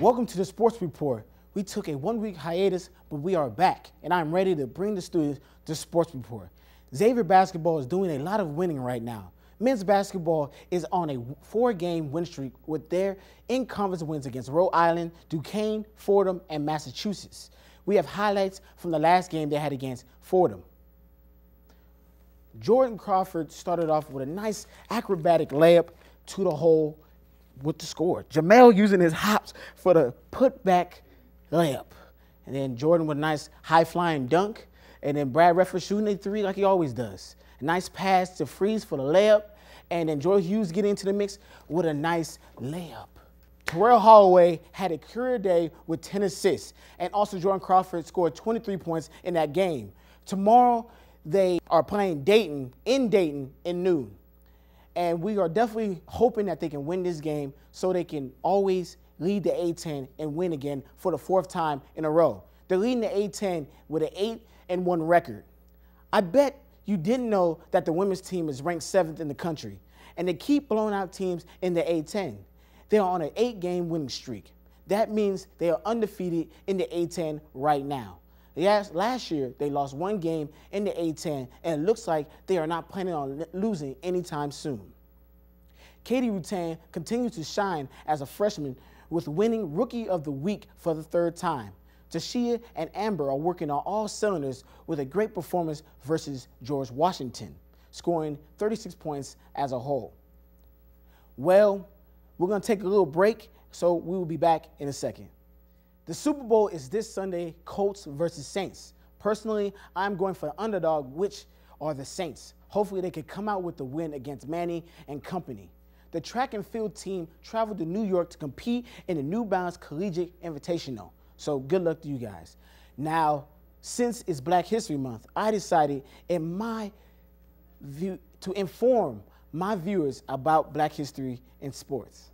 Welcome to the Sports Report. We took a one-week hiatus, but we are back, and I'm ready to bring the students to Sports Report. Xavier basketball is doing a lot of winning right now. Men's basketball is on a 4-game win streak with their in-conference wins against Rhode Island, Duquesne, Fordham, and Massachusetts. We have highlights from the last game they had against Fordham. Jordan Crawford started off with a nice acrobatic layup to the hole with the score. Jamel using his hops for the putback layup. And then Jordan with a nice high-flying dunk. And then Brad Redford shooting a three like he always does. A nice pass to Freeze for the layup. And then Joy Hughes getting into the mix with a nice layup. Terrell Holloway had a career day with 10 assists. And also Jordan Crawford scored 23 points in that game. Tomorrow, they are playing Dayton in noon. And we are definitely hoping that they can win this game so they can always lead the A-10 and win again for the 4th time in a row. They're leading the A-10 with an 8-1 record. I bet you didn't know that the women's team is ranked 7th in the country, and they keep blowing out teams in the A-10. They are on an 8-game winning streak. That means they are undefeated in the A-10 right now. Last year, they lost 1 game in the A-10, and it looks like they are not planning on losing anytime soon. Katie Rutan continues to shine as a freshman with winning Rookie of the Week for the 3rd time. Tashia and Amber are working on all cylinders with a great performance versus George Washington, scoring 36 points as a whole. Well, we're going to take a little break, so we will be back in a second. The Super Bowl is this Sunday, Colts versus Saints. Personally, I'm going for the underdog, which are the Saints. Hopefully they can come out with the win against Manning and company. The track and field team traveled to New York to compete in the New Balance Collegiate Invitational. So good luck to you guys. Now, since it's Black History Month, I decided in my view to inform my viewers about Black history in sports.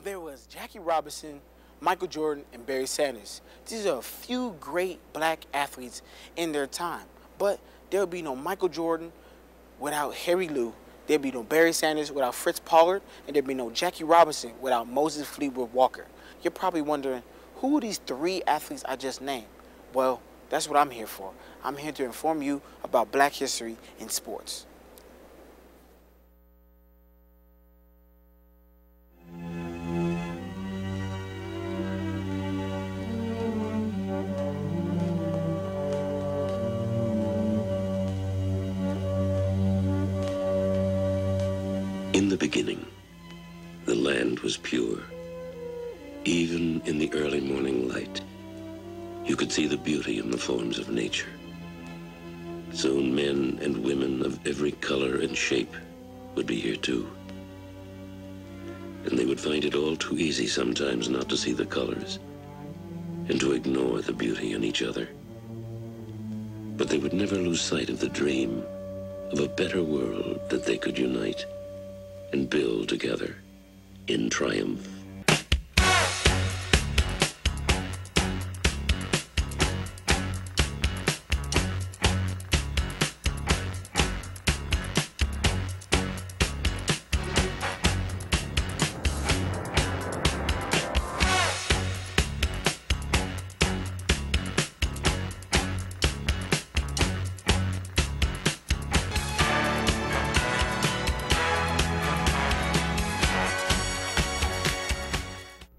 There was Jackie Robinson, Michael Jordan, and Barry Sanders. These are a few great black athletes in their time. But there would be no Michael Jordan without Harry Lou. There'd be no Barry Sanders without Fritz Pollard. And there'd be no Jackie Robinson without Moses Fleetwood Walker. You're probably wondering, who are these 3 athletes I just named? Well, that's what I'm here for. I'm here to inform you about black history in sports. In the beginning, the land was pure. Even in the early morning light, you could see the beauty in the forms of nature. Soon men and women of every color and shape would be here too. And they would find it all too easy sometimes not to see the colors and to ignore the beauty in each other. But they would never lose sight of the dream of a better world that they could unite and build together in triumph.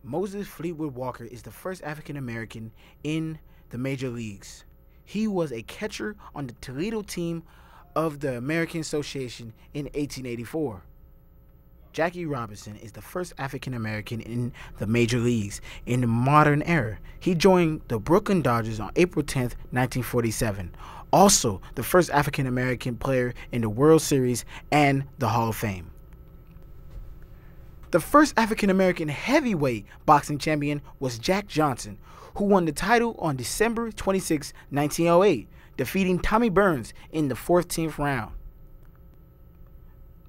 Moses Fleetwood Walker is the first African-American in the major leagues. He was a catcher on the Toledo team of the American Association in 1884. Jackie Robinson is the first African-American in the major leagues in the modern era. He joined the Brooklyn Dodgers on April 10, 1947. Also, the first African-American player in the World Series and the Hall of Fame. The first African-American heavyweight boxing champion was Jack Johnson, who won the title on December 26, 1908, defeating Tommy Burns in the 14th round.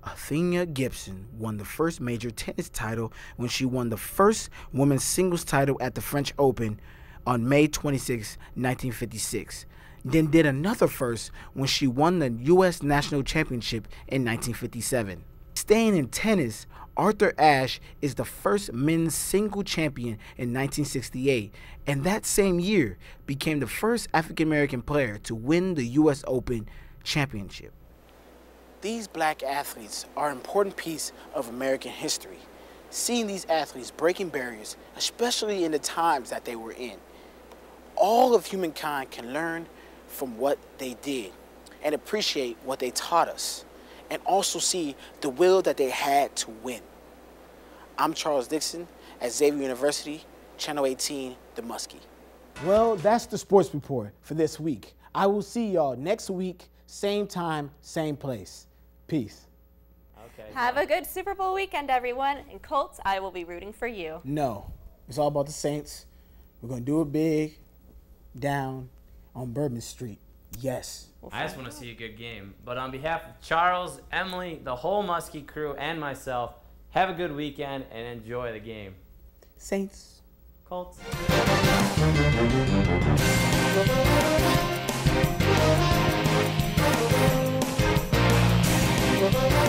Athena Gibson won the first major tennis title when she won the first women's singles title at the French Open on May 26, 1956. Then did another first when she won the U.S. National Championship in 1957. Staying in tennis, Arthur Ashe is the first men's single champion in 1968, and that same year became the first African-American player to win the U.S. Open championship. These black athletes are an important piece of American history. Seeing these athletes breaking barriers, especially in the times that they were in, all of humankind can learn from what they did and appreciate what they taught us, and also see the will that they had to win. I'm Charles Dickson at Xavier University, Channel 18, The Muskie. Well, that's the sports report for this week. I will see y'all next week, same time, same place. Peace. Okay. Have a good Super Bowl weekend, everyone. And Colts, I will be rooting for you. No, it's all about the Saints. We're going to do it big, down on Bourbon Street. Yes. I just want to see a good game. But on behalf of Charles, Emily, the whole Muskie crew, and myself, have a good weekend and enjoy the game. Saints. Colts. Thank you.